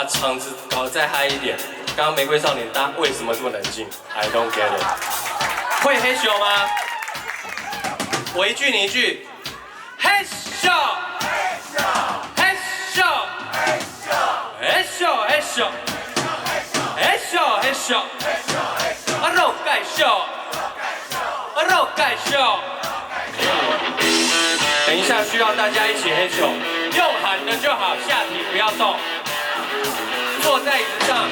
把场子搞得再嗨一点。刚刚玫瑰少年，大家为什么这么冷静 ？I don't get it。会嘿咻吗？我一句你一句，嘿咻，嘿咻，嘿咻，嘿咻，嘿咻，嘿咻，啊肉盖咻，啊肉盖咻。等一下需要大家一起嘿咻，用喊的就好，下体不要动。坐在椅子上，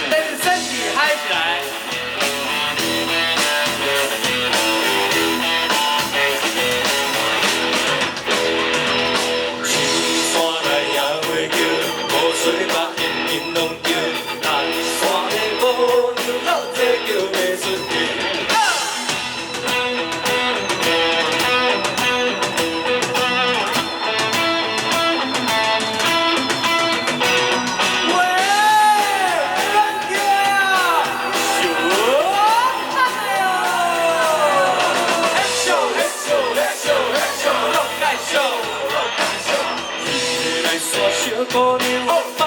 但是身体嗨起来。山内也会叫，雨水把阴阴拢叫，但山的母牛老这叫袂出气。小姑娘。